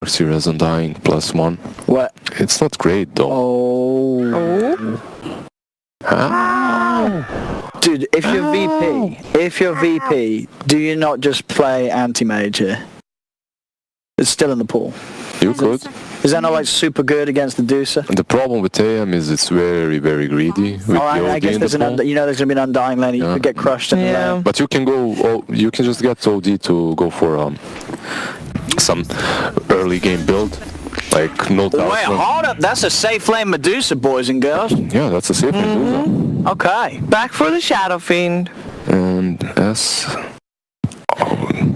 Darkseer as Undying +1. What? It's not great though. Oh. Dude, if you're VP, do you not just play anti-mage here? It's still in the pool. You could. Is that not like super good against the Deucer? The problem with AM is it's very, very greedy. With I guess there's there's going to be an Undying lane. You could get crushed in the lane. But you can go. You can just get OD to go for some early game build, like no. Wait, hold up! That's a safe lane Medusa, boys and girls. Yeah, that's a safe lane Medusa. Okay. Back for the Shadow Fiend. And S.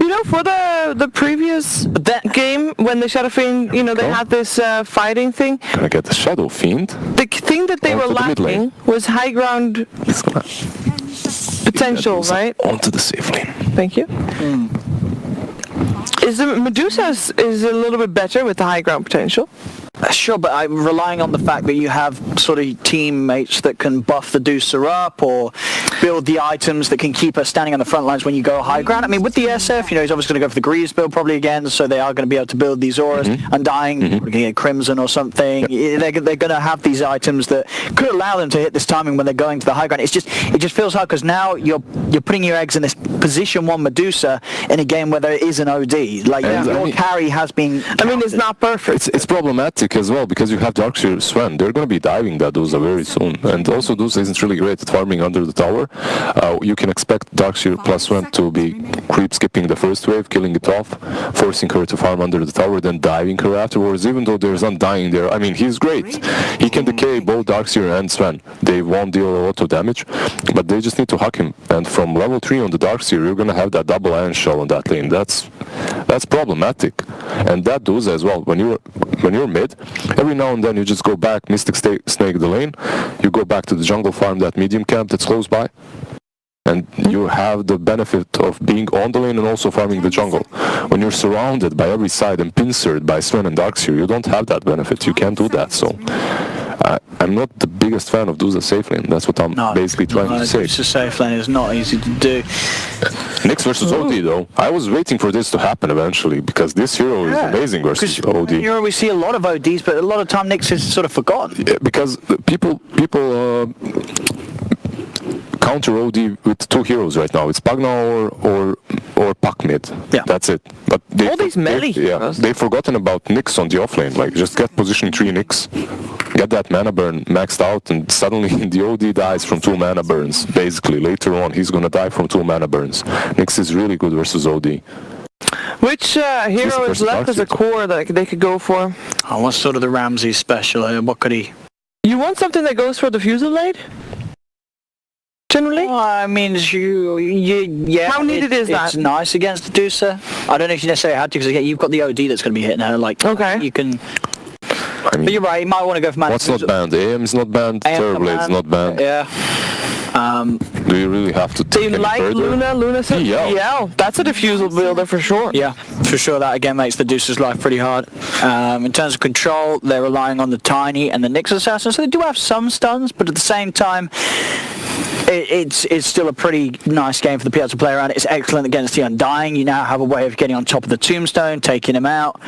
You know, for the previous game, when the Shadow Fiend, they had this fighting thing. Gonna get the Shadow Fiend. The thing that they were lacking was high ground potential, right? Onto the safe lane. Thank you. Is the Medusa is a little bit better with the high ground potential? Sure, but I'm relying on the fact that you have sort of teammates that can buff the Deucer up or build the items that can keep us standing on the front lines when you go high ground. I mean, with the SF, he's obviously going to go for the Greaves build probably again, so they are going to be able to build these auras. Undying, we're going to get Crimson or something. They're going to have these items that could allow them to hit this timing when they're going to the high ground. It just feels hard because now you're putting your eggs in this position 1 Medusa in a game where there is an OD. Like, your carry has been it's not perfect. It's problematic as well because you have Darkseer Sven. They're going to be diving that Dusa very soon. And also Dusa isn't really great at farming under the tower. You can expect Darkseer plus Sven to be creep skipping the first wave, killing it off, forcing her to farm under the tower, then diving her afterwards, even though there's Undying there. I mean, he's great. He can decay both Darkseer and Sven. They won't deal a lot of damage, but they just need to hack him. And from level 3 on the Darkseer, you're going to have that double iron shell on that lane. That's problematic. And that Dusa as well. When you're mid, every now and then you just go back, Mystic Snake the lane, you go back to the jungle farm, that medium camp that's close by, and you have the benefit of being on the lane and also farming the jungle. When you're surrounded by every side and pincered by Sven and Darkseer, you don't have that benefit. You can't do that. So I'm not the biggest fan of Dusa safe lane. That's what I'm basically trying to say. Dusa safe lane is not easy to do. Nyx versus OD though. I was waiting for this to happen eventually because this hero is amazing versus OD. We see a lot of ODs, but a lot of time Nyx is sort of forgotten. Yeah, because people counter OD with 2 heroes right now. It's Pagna or Puck mid. Yeah. That's it. But all these melee heroes. They've forgotten about Nyx on the offlane. Like, just get position 3 Nyx, get that mana burn maxed out, and suddenly the OD dies from 2 mana burns. Basically, later on, he's gonna die from 2 mana burns. Nyx is really good versus OD. Which hero is left as a core that they could go for? Oh, what's sort of the Ramsey special? What could he... You want something that goes for the Fusillade? Generally? I mean, yeah. How needed is that? It's nice against the Dusa. I don't know if you necessarily had to, because you've got the OD that's going to be hitting her. Like, you can... I mean, but you're right, you might want to go for mana. What's not banned? AM is not banned, Terrorblade's not banned. Yeah. Do you really have to take it further? Luna said yeah. That's a diffusal builder for sure. Yeah, for sure. That again makes the Deucer's life pretty hard. In terms of control, they're relying on the Tiny and the Nyx Assassin, so they do have some stuns, but at the same time, it's still a pretty nice game for the PL to play around. It's excellent against the Undying. You now have a way of getting on top of the Tombstone, taking him out.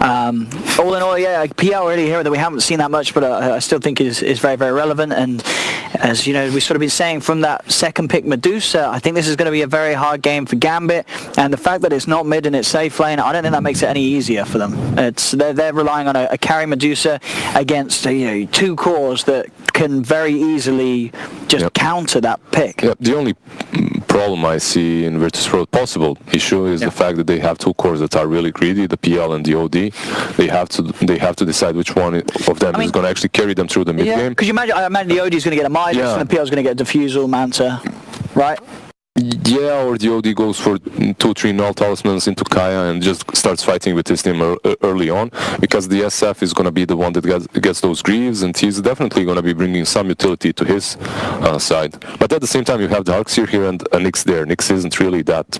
All in all, yeah, PL already here that we haven't seen that much, but I still think is very, very relevant. And as you know, we've sort of been saying from that second pick Medusa, I think this is going to be a very hard game for Gambit. And the fact that it's not mid and it's safe lane, I don't think that makes it any easier for them. They're relying on a carry Medusa against 2 cores that can very easily just counter that pick. Yeah, the only problem I see in Virtus Pro possible issue is the fact that they have 2 cores that are really greedy, the PL and the OD. They have to decide which one of them is going to actually carry them through the mid game. Because I imagine the OD is going to get a Midas and the PL is going to get a Diffusal, Manta, right? Yeah, or the OD goes for 2-3 null talismans into Kaya and just starts fighting with his team early on, because the SF is going to be the one that gets those Greaves, and he's definitely going to be bringing some utility to his side. But at the same time, you have the Darkseer here and Nyx there. Nyx isn't really that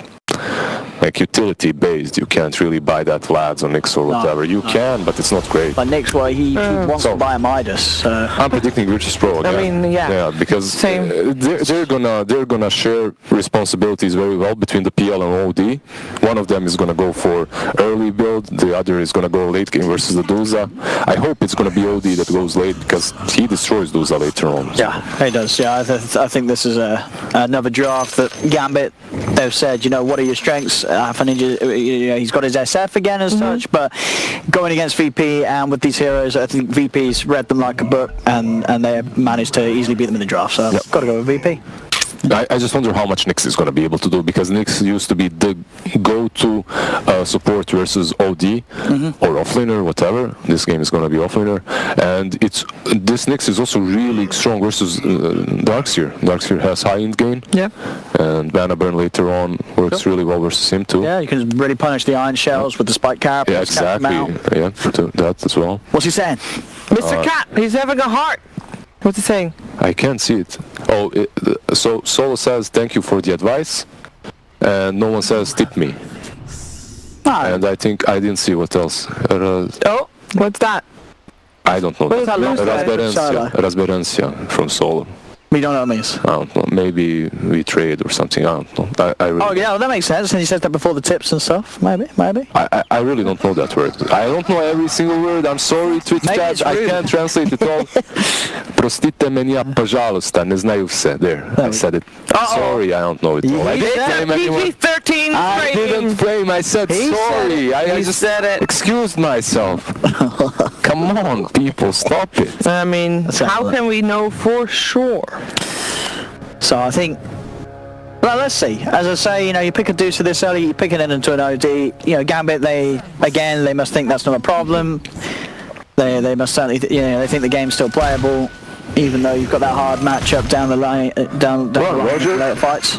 like utility based. You can't really buy that lads on Nyx or whatever. You can, but it's not great. Like Nyx, well, he wants to buy a Midas. So. I'm predicting Virtus Pro again. I mean, yeah. because Same. they're gonna share responsibilities very well between the PL and OD. One of them is gonna go for early build, the other is gonna go late game versus the Duza. I hope it's gonna be OD that goes late because he destroys Duza later on. Yeah, he does. Yeah, I think this is another draft that Gambit. They've said, what are your strengths? Alpha Ninja, he's got his SF again as such, but going against VP and with these heroes, I think VP's read them like a book, and they have managed to easily beat them in the draft. So got to go with VP. I just wonder how much Nyx is going to be able to do, because Nyx used to be the go-to support versus OD or offlaner, whatever. This game is going to be offlaner, and this Nyx is also really strong versus Darkseer. Darkseer has high end gain, and Mana Burn later on works really well versus him too. Yeah, you can really punish the Iron Shells with the Spike Cap. Yeah, exactly. Yeah, that as well. What's he saying? Mr. Cat, he's having a heart. What's he saying? I can't see it. Oh, so Solo says thank you for the advice, and no one says tip me. And I think I didn't see what else. What's that? I don't know. What is that? Rasberencia from Solo. We don't know what it means. I don't know. Maybe we trade or something. I don't know. I really well, that makes sense. And he says that before the tips and stuff. Maybe. I really don't know that word. I don't know every single word. I'm sorry, Twitch chat. I can't translate it all. Prostite меня, пожалуйста. Не знаю все. There. I said it. Sorry, I don't know it all. I didn't blame anyone. PG-13 I didn't blame. I said sorry. I just said it. Excused myself. Come on, people. Stop it. I mean, how can we know for sure? So I think, well, let's see. As I say, you pick a Deucer this early, you pick it into an OD. Gambit, they must think that's not a problem. They must certainly, they think the game's still playable, even though you've got that hard matchup down the line, down the line in later fights.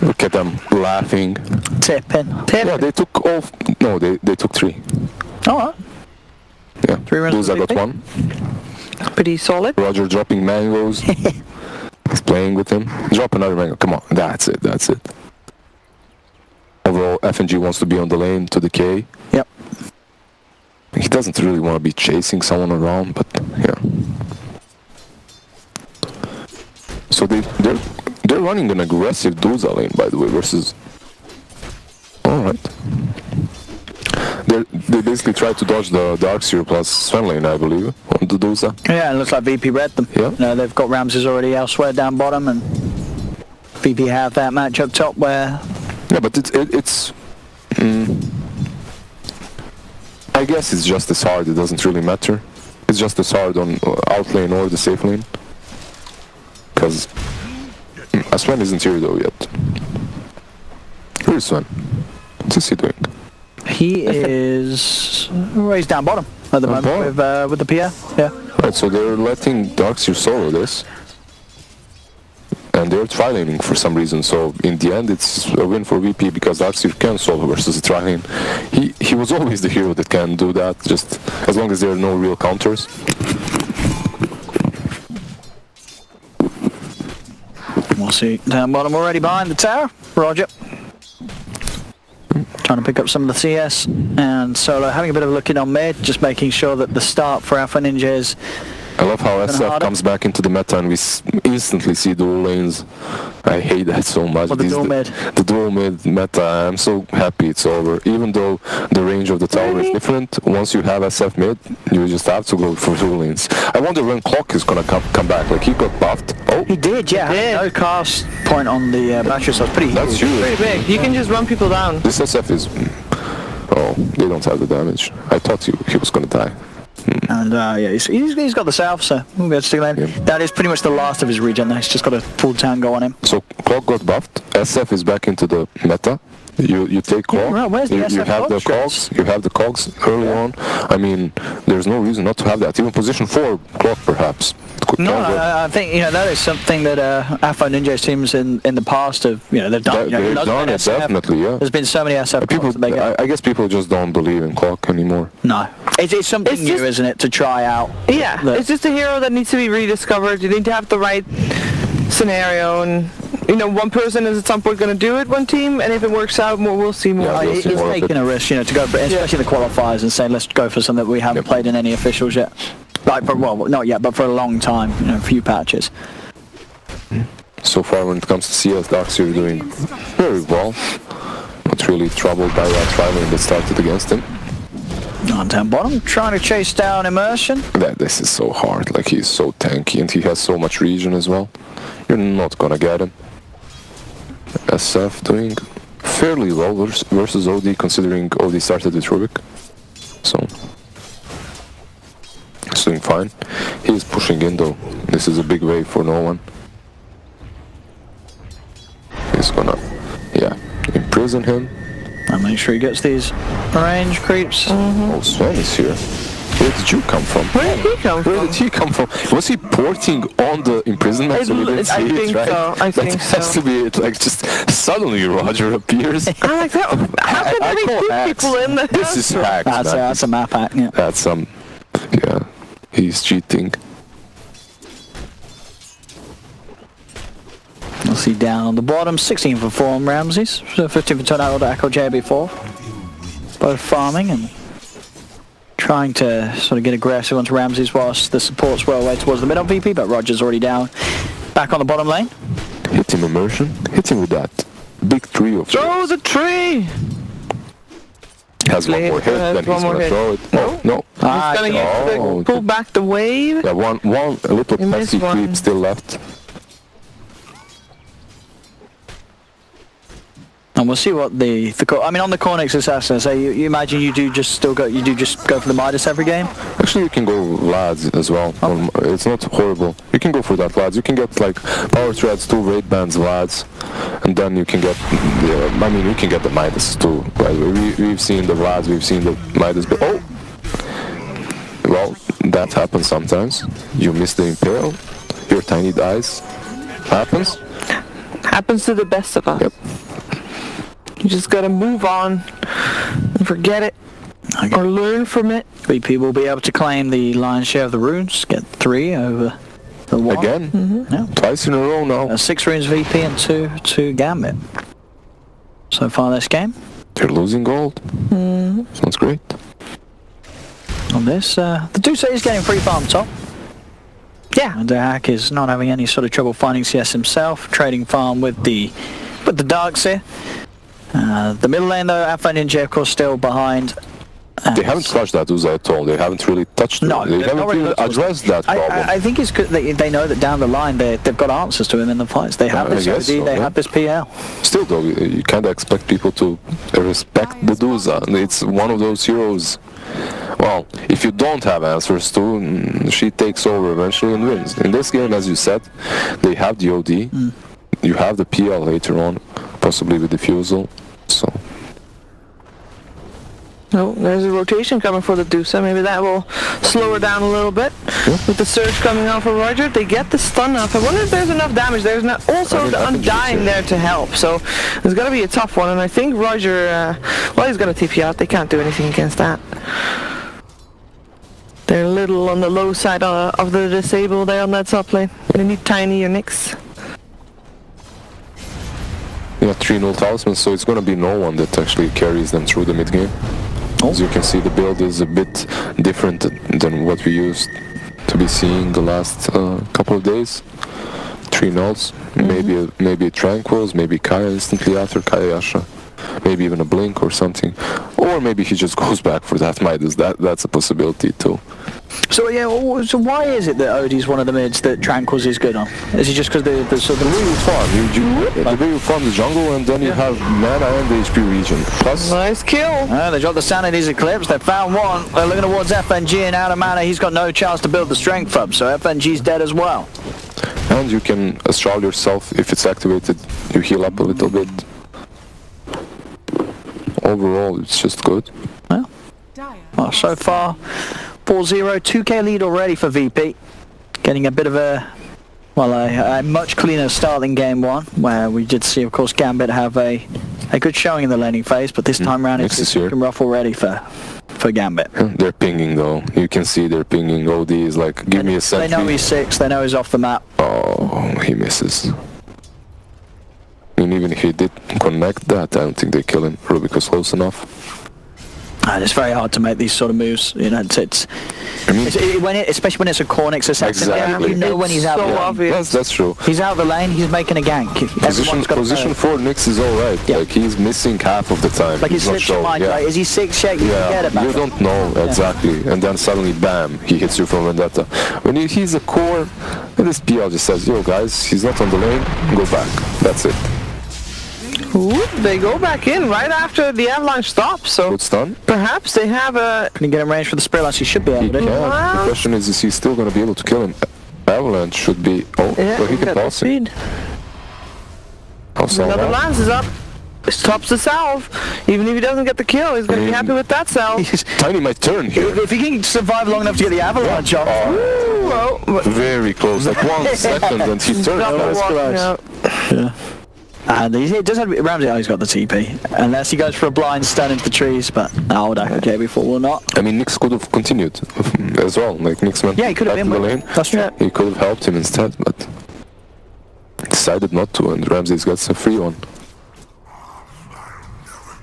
Look at them laughing. Tipping. Yeah, they took all. No, they took 3. All right. Yeah. 3 rounds. Duza got 1. Pretty solid. Roger dropping mangoes. He's playing with him. Drop another mango. Come on. That's it. Overall, FNG wants to be on the lane to the K. Yep. He doesn't really want to be chasing someone around, but yeah. So they're running an aggressive Duza lane, by the way, versus... Alright. They basically tried to dodge the Darkseer plus Sven lane, I believe, on the Duza. Yeah, it looks like VP read them. Yeah. They've got Ramses already elsewhere down bottom, and VP have that match up top where... Yeah, but it's I guess it's just as hard, it doesn't really matter. It's just as hard on out lane or the safe lane. Because Sven isn't here though yet. Where's Sven? What's he doing? He is... Well, he's down bottom at the moment with the Pierre. Yeah. Right, so they're letting Darkseer solo this. And they're tri-laning for some reason, so in the end it's a win for VP because Darkseer can solo versus a tri-lane. He was always the hero that can do that, just as long as there are no real counters. We'll see. Down bottom already behind the tower. Roger. Trying to pick up some of the CS, and Solo having a bit of a look in on mid, just making sure that the start for Alpha Ninja is... I love how SF comes back into the meta and we instantly see dual lanes. I hate that so much. Well, the dual mid. The dual mid meta, I'm so happy it's over. Even though the range of the tower is different, once you have SF mid, you just have to go for dual lanes. I wonder when Clock is gonna come back. Like, he got buffed. Oh, he did, yeah. He did. No cast point on the battery, so it's pretty huge. That's huge. Pretty big. You can just run people down. This SF is... Oh, they don't have the damage. I thought he was gonna die. And yeah, he's got the south, so we'll be able to stick that in. Yeah. That is pretty much the last of his regen though. He's just got a full tango on him. So Clock got buffed, SF is back into the meta. You take Clock, right, where's the you SF have the cogs, you have the cogs early on. I mean, there's no reason not to have that. Even position 4 Clock perhaps. No, I think that is something that Alpha Ninja's teams in the past have they've done. They've done it, definitely, yeah. There's been so many SF people. that they get. I guess people just don't believe in Clock anymore. No, it's something new, isn't it, to try out? Yeah, it's just a hero that needs to be rediscovered. You need to have the right scenario, and you know, one person is at some point going to do it, one team, and if it works out more, we'll see more. Yeah, we'll see He's more of taking it. a risk, you know, to go for, especially the qualifiers, and saying let's go for something that we haven't played in any officials yet. Like, for, well, not yet, but for a long time, you know, a few patches. So far, when it comes to CS, Darkseer doing very well. Not really troubled by that rivalry that started against him. On down bottom, trying to chase down Immersion. This is so hard. Like, he's so tanky and he has so much region as well. You're not gonna get him. SF doing fairly well versus OD, considering OD started with Rubik. So he's doing fine. He's pushing in though. This is a big wave for no one. He's gonna, yeah, imprison him. And make sure he gets these range creeps. Oh, Sven is here. Where did you come from? Where did he come from? Where did he come from? Was he porting on the imprisonment so we didn't see it, right? So. I think That has to be it. Like, just suddenly Roger appears. I'm like, how can there be call two hacks. people in the This is hacked, That's a map hack, yeah. That's some, yeah, he's cheating. We'll see down on the bottom, 16 for 4 on Ramses, so 15 for Tornado to Echo JB4. Both farming and trying to sort of get aggressive onto Ramses whilst the support's well away towards the middle VP, but Roger's already down. Back on the bottom lane. Hit him Immersion. Hit him with that big tree of Throw the tree! Has one more hit, then he's gonna throw it. Oh, no. He's gonna use pull back the wave. Yeah, one a little You missed pesky one. creep still left. And we'll see what the I mean, on the Cornix Assassin, so you imagine you do just go for the Midas every game? Actually, you can go Lads as well. It's not horrible. You can go for that Lads. You can get like Power Threads, 2 Raid Bands Lads, and then you can get, I mean, you can get the Midas too, by the way. We've seen the Lads, we've seen the Midas, but oh! Well, that happens sometimes. You miss the Impale, your tiny dies. Happens. Happens to the best of us. Yep. You just gotta move on and forget it. Okay. Or learn from it. VP will be able to claim the lion's share of the runes, get 3 over the 1. Again? Yeah. Twice in a row now. 6 runes VP and 2 to Gambit. So far this game. They're losing gold. Sounds great. On this, the Duce is getting free farm top. Yeah. And the hack is not having any sort of trouble finding CS himself, trading farm with the Darkseer. The middle lane though, Alpha Ninja of course still behind. They haven't touched that Uza at all. They haven't really touched it. No, They they've haven't not really even looked at addressed that problem. I think it's good that they know that down the line they've got answers to him in the fights. They have I this guess OD, so, they yeah. have this PL. Still though, you can't expect people to respect the Duza. It's one of those heroes. Well, if you don't have answers to, she takes over eventually and wins. In this game, as you said, they have the OD. You have the PL later on, possibly with Diffusal. So. No, there's a rotation coming for the Dusa. Maybe that will slow her down a little bit. Yeah. With the surge coming off of Roger, they get the stun off. I wonder if there's enough damage. There's not also the I think Undying she's, there to help. So it's going to be a tough one. And I think Roger, well, he's going to TP out. They can't do anything against that. They're a little on the low side of the disable there on that top lane. They need Tiny or Nyx. Yeah, 3-0 talismans, so it's gonna be no one that actually carries them through the mid game. As you can see, the build is a bit different than what we used to be seeing the last couple of days. 3 nulls, maybe a Tranquils, maybe Kaya instantly after Kaya Yasha, maybe even a Blink or something, or maybe he just goes back for that Midas. That's a possibility too. So yeah, so why is it that OD's one of the mids that Tranquils is good on? Is it just because the way you farm, the way you farm the jungle, and then you have mana and the HP region. Plus, Nice kill. they dropped the Sanity's Eclipse, they found one, they're looking towards FNG and out of mana, he's got no chance to build the strength up, so FNG's dead as well. and you can astral yourself if it's activated. You heal up a little bit. Overall, it's just good. Well, so far, 4-0, 2k lead already for VP. Getting a bit of a much cleaner start than game 1, where we did see, of course, Gambit have a good showing in the laning phase, but this time around it's looking rough already for Gambit. They're pinging though. You can see they're pinging. OD is like, give me a sentry. They know he's 6, they know he's off the map. Oh, he misses. And even if he did connect that, I don't think they kill him. Rubik was close enough. And it's very hard to make these sort of moves. You know, especially when it's a Cornix assassin. Exactly. You know when he's out. So the lane. obvious. That's true. He's out of the lane. He's making a gank. Position 4 Nyx is alright. Yeah. Like he's missing half of the time. Like he he's not slips your showing. mind. Yeah. Right? Is he 6 check? You forget about You it. don't know exactly, and then suddenly, bam, he hits you from Vendetta. When he's a core, and this PL just says, "Yo, guys, he's not on the lane. Go back." That's it. Ooh, they go back in right after the avalanche stops, so Good stun. perhaps they have a... Can he get in range for the Spirit Lance? He should be He able can. to. The question is he still going to be able to kill him? Avalanche should be. Oh, Yeah, but he can got the pass him. speed. Oh, so Another now- lance is up. Stops the salve. Even if he doesn't get the kill, he's going to be happy with that salve. Tiny might turn here. If he can survive long enough to get the avalanche off. Ooh, well, but Very close, like 1 second, and he turned. double that's walking close. out. Yeah. And he does have Ramsey. Oh, he's got the TP. Unless he goes for a blind stun into the trees, but I would okay before will not. I mean, Nyx could have continued as well. Like Nyx went Yeah, he could have back been to the with lane. him. That's true. He could have helped him instead, but decided not to, and Ramsey's got a free one.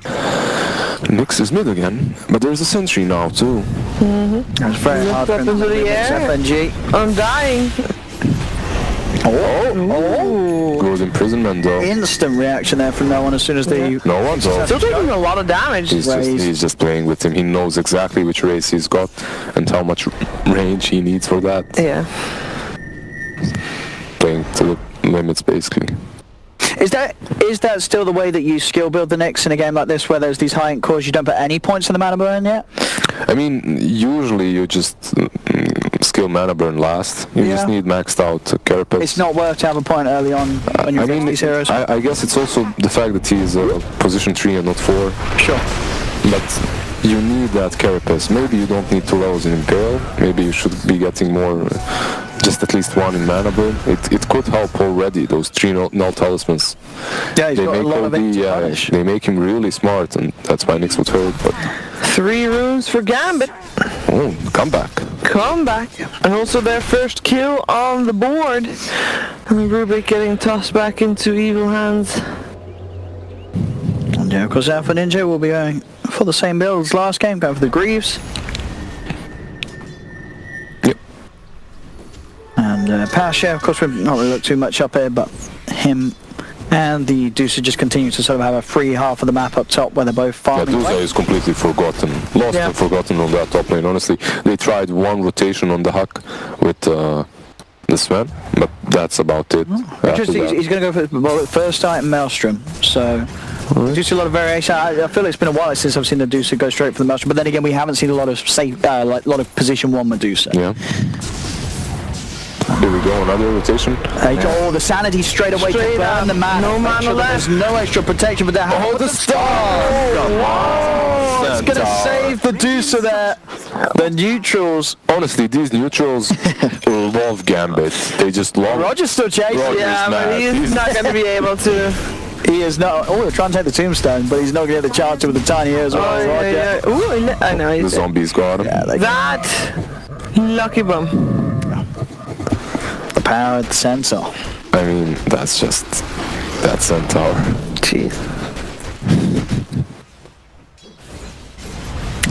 Nyx is mid again, but there's a sentry now too. It's very hard for Up him into the to air. FNG. Undying. Oh, Good imprisonment though. instant reaction there from no one as soon as the... No one though. Still taking a lot of damage. He's just playing with him. He knows exactly which race he's got and how much range he needs for that. Yeah. Playing to the limits basically. Is that still the way that you skill build the Nyx in a game like this, where there's these high int cores, you don't put any points in the mana burn yet? I mean, usually you just skill mana burn last. You just need maxed out Carapace. It's not worth to have a point early on when you're I mean, these heroes. I guess it's also the fact that he's position 3 and not 4. Sure. But you need that Carapace. Maybe you don't need 2 levels in Impale. Maybe you should be getting more, just at least 1 in mana burn. It could help already, those 3 null talismans. Yeah, he's got a lot of it to OD, punish. they make him really smart, and that's why Nyx would hurt. But 3 runes for Gambit. oh, come back. Come back. And also their first kill on the board. And Rubik getting tossed back into evil hands. And yeah, of course, Alpha Ninja will be going for the same build as last game, going for the Greaves. Yep. And Pasha, of course, we've not really looked too much up here, but him and the Deucer just continue to sort of have a free half of the map up top where they're both Yeah, farming. Duza is completely forgotten. Lost Yeah. and forgotten on that top lane, honestly. They tried 1 rotation on the Huck with the Sven, but that's about it. After Interesting, that- he's going to go for first item Maelstrom, so do see a lot of variation. I feel it's been a while since I've seen the Medusa go straight for the Maelstrom, but then again, we haven't seen a lot of safe, like a lot of position 1 Medusa. Yeah. Here we go, another rotation. Oh, the sanity straight away Straight to burn up. the mana. No Make mana sure that left. There's no extra protection, but they're Oh, the star! Oh, it's going to Centaur. save the Medusa there. The neutrals. Honestly, these neutrals love Gambit. They just love Roger's still chasing. Roger. Yeah, but mad. he's not going to be able to. He is not. Oh, they're trying to take the tombstone, but he's not going to get the chance to with the tiny ears. Oh, yeah, yeah. Ooh, I know. the zombies got him. Yeah, they That lucky bum. the power of the Centaur. I mean, that's just that Centaur. Jeez.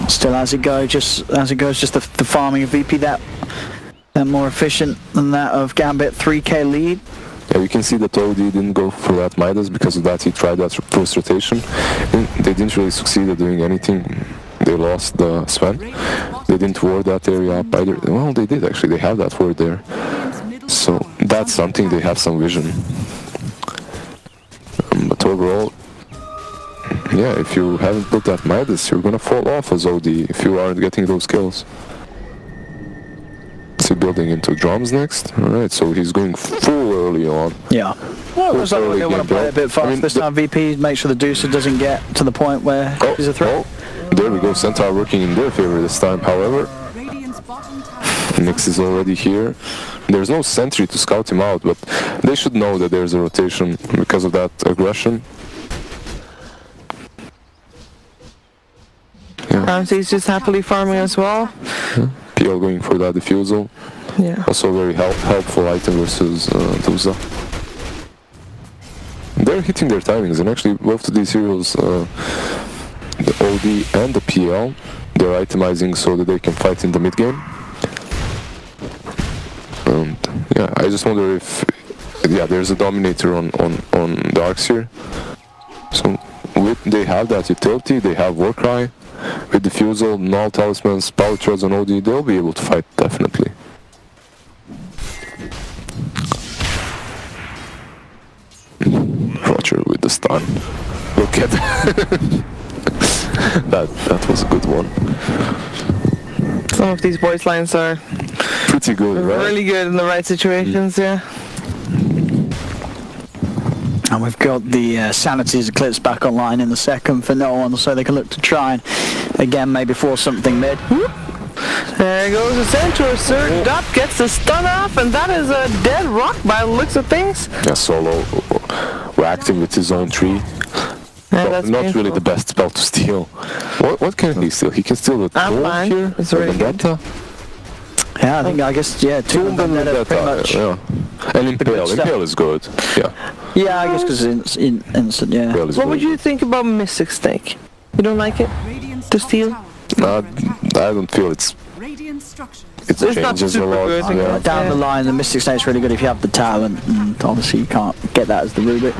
Still, as it goes, just the farming of VP that more efficient than that of Gambit. 3k lead. Yeah, we can see that OD didn't go for that Midas. Because of that, he tried that first rotation. And they didn't really succeed at doing anything. They lost the Sven. They didn't ward that area up either. Well, they did actually. They have that ward there. So that's something. They have some vision. But overall, yeah, if you haven't put that Midas, you're gonna fall off as OD if you aren't getting those kills. Is he building into drums next? Alright, so he's going full early on. Yeah. Well, it looks like early they want to game play a build. bit fast I mean, this time. VP, make sure the Deucer doesn't get to the point where he's a threat. There we go, Centaur working in their favor this time. However, Nyx is already here. There's no sentry to scout him out, but they should know that there's a rotation because of that aggression. Yeah, He's just happily farming as well. PL going for that defusal. Yeah. Also very helpful item versus Duza. they're hitting their timings, and actually both of these heroes, the OD and the PL, they're itemizing so that they can fight in the mid game. And yeah, I just wonder if there's a Dominator on Darkseer. So they have that utility, they have Warcry, with Diffusal, Null Talismans, Power Treads on OD, they'll be able to fight definitely. Roger with the stun. Look at that was a good one. Some of these voice lines are Pretty good, right? really good in the right situations, yeah. And we've got the Sanity's Eclipse back online in the second for no one, so they can look to try and, again, maybe force something mid. There goes the Centaur, surged up, gets the stun off, and that is a dead rock by the looks of things. Yeah, Solo reacting with his own tree. Yeah, Well, that's not painful. really the best spell to steal. What can he steal? He can steal the Tomb fine. here, It's or very good. Vendetta. Yeah, I guess, yeah, two Tomb and Vendetta pretty much. yeah. And Impale. good stuff. Impale is good. Yeah. Yeah, I guess because it's instant, yeah. Impale is What very would you think about Mystic Snake? You don't like it? To steal? good. I don't feel it It's not changes a super lot. good, Yeah. Down the line, the Mystic Snake's really good if you have the talent, and obviously you can't get that as the Rubik.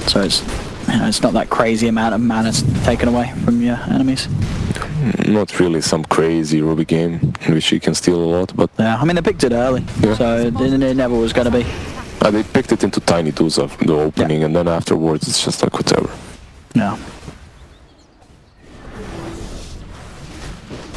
So it's not that crazy amount of mana taken away from your enemies. Not really some crazy Ruby game in which you can steal a lot, but Yeah, I mean they picked it early, Yeah. so it never was going to be. they picked it into tiny dudes of the opening, and then afterwards it's just like whatever. Yeah.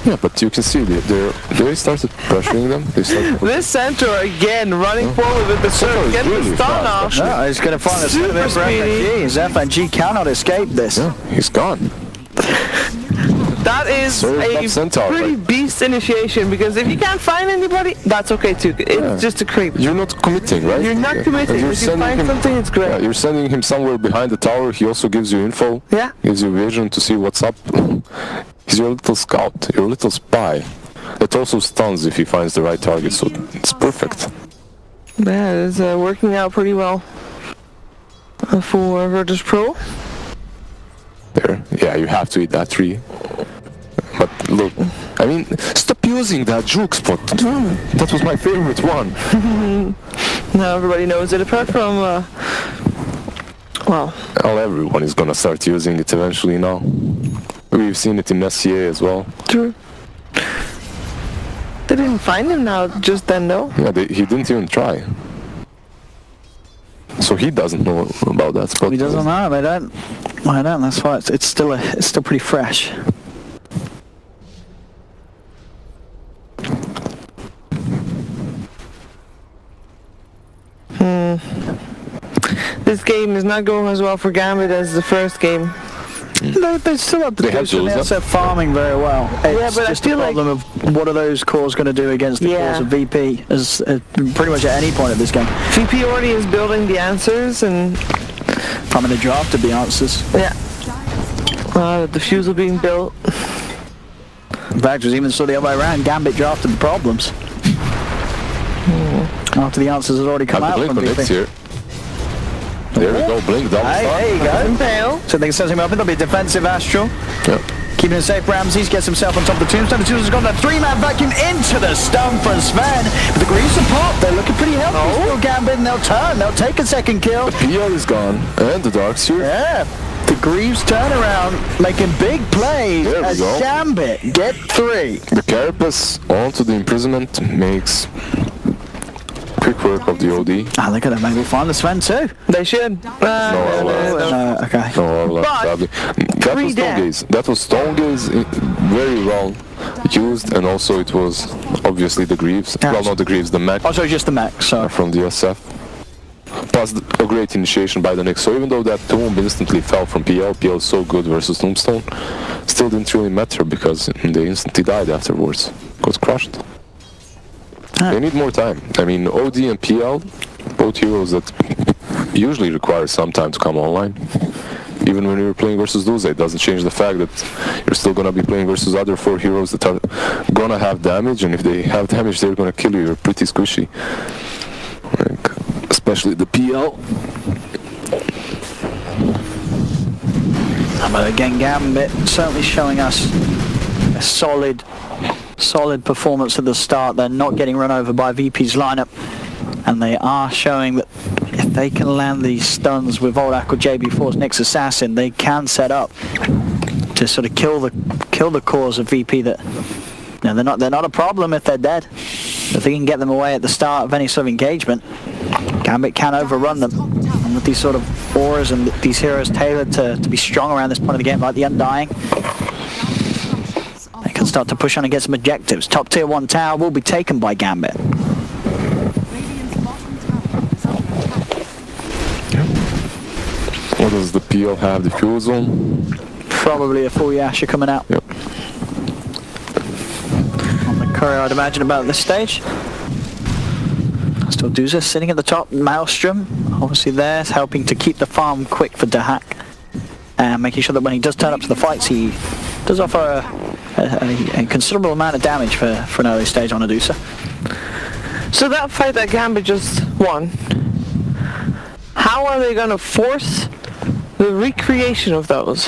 Yeah, but you can see they started pressuring them. They started. This Centaur again running forward with the surge, is getting really the stun fast, off. actually. No, he's going to find a Super spin for speedy. FNG. FNG cannot escape this. Yeah, he's gone. That is Surge up Centaur, a pretty beast initiation, because if you can't find anybody, that's okay too. It's just a creep. You're not committing, right? You're not Yeah. committing. And you're If you sending find something, it's great. Yeah, you're sending him somewhere behind the tower. He also gives you info. Yeah. Gives you vision to see what's up. He's your little scout, your little spy. It also stuns if he finds the right target, so it's perfect. Yeah, it's working out pretty well for Virtus Pro. There. Yeah, you have to eat that tree. But look, I mean, stop using that juke spot. That was my favorite one. Now everybody knows it, apart from, well, Well, everyone is gonna start using it eventually now. We've seen it in SCA as well. true. They didn't find him now just then, though. Yeah, he didn't even try. So he doesn't know about that spot. He doesn't know. They don't. I don't. That's why it's still pretty fresh. This game is not going as well for Gambit as the first game. They still have the They have boost and tools, they're farming very well. It's but I just a feel like- problem of what are those cores going to do against the cores of VP as pretty much at any point of this game. VP already is building the answers, and I mean, they drafted the answers. yeah. The fuse being built. In fact, it was even so the other way around. Gambit drafted the problems. After the answers had already come Have out the from blink on VP. here. There we go, blink, double Hey, stun. there you go. Impale. So they can set him up. It'll be a defensive Astral. Yeah. Keeping it safe, Ramses gets himself on top of the tombstone. The tombstone's got that three-man vacuum into the stone from Sven. But the green support, they're looking pretty healthy. Still Gambit, and they'll turn. They'll take a second kill. PL is gone, and the Darkseer. Yeah. The Greaves turnaround, making big plays There we as go. Gambit get 3. The Carapace onto the imprisonment makes quick work of the OD. Ah, look at that. Maybe find the Sven too. They should. Okay. No, Orla, But sadly. That three was Stone dead. Gaze. That was Stone Gaze very well used, and also it was obviously the Greaves. Yeah. Well, not the Greaves, the Mech Also, just the mech, so. from the SF. Plus a great initiation by the Knicks. So even though that Tomb instantly fell from PL is so good versus Tombstone, still didn't really matter because they instantly died afterwards. Got crushed. They need more time. I mean, OD and PL, both heroes that usually require some time to come online. Even when you're playing versus those, it doesn't change the fact that you're still gonna be playing versus other 4 heroes that are gonna have damage, and if they have damage, they're gonna kill you. You're pretty squishy. Like, especially the PL. But again, Gambit certainly showing us a solid performance at the start. They're not getting run over by VP's lineup, and they are showing that if they can land these stuns with Voldak or JB4's Nyx Assassin, they can set up to sort of kill the cause of VP. That they're not a problem if they're dead. If they can get them away at the start of any sort of engagement, Gambit can overrun them. And with these sort of auras and these heroes tailored to be strong around this point of the game, like the Undying, they can start to push on and get some objectives. Top tier 1 tower will be taken by Gambit. What does the PL have? Diffusal? Probably a full Yasha coming out. Yep. On the courier, I'd imagine, about this stage. Still Duza sitting at the top. Maelstrom, obviously there, helping to keep the farm quick for Dahak. And making sure that when he does turn up to the fights, he does offer a considerable amount of damage for an early stage on Adusa. So that fight that Gambit just won, how are they going to force the recreation of those?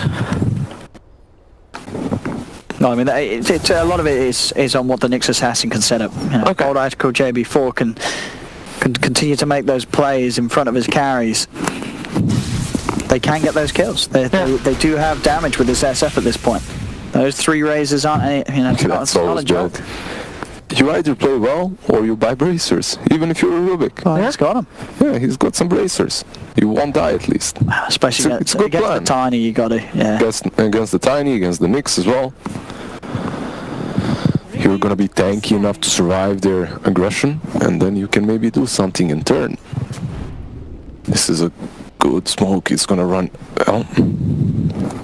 No, I mean, a lot of it is on what the Nyx Assassin can set up. You know, Okay. Gold Icicle JB4 can continue to make those plays in front of his carries. They can get those kills. They do have damage with this SF at this point. Those 3 raises aren't any, it's not a joke. Bad. You either play well or you buy bracers, even if you're a Rubik. Well, he's got them. Yeah, he's got some bracers. You won't die at least. Especially It's a good against the plan. Tiny, you got to, yeah. Against the Tiny, against the Nyx as well. You're gonna be tanky enough to survive their aggression, and then you can maybe do something in turn. This is a good smoke. It's gonna run. Well,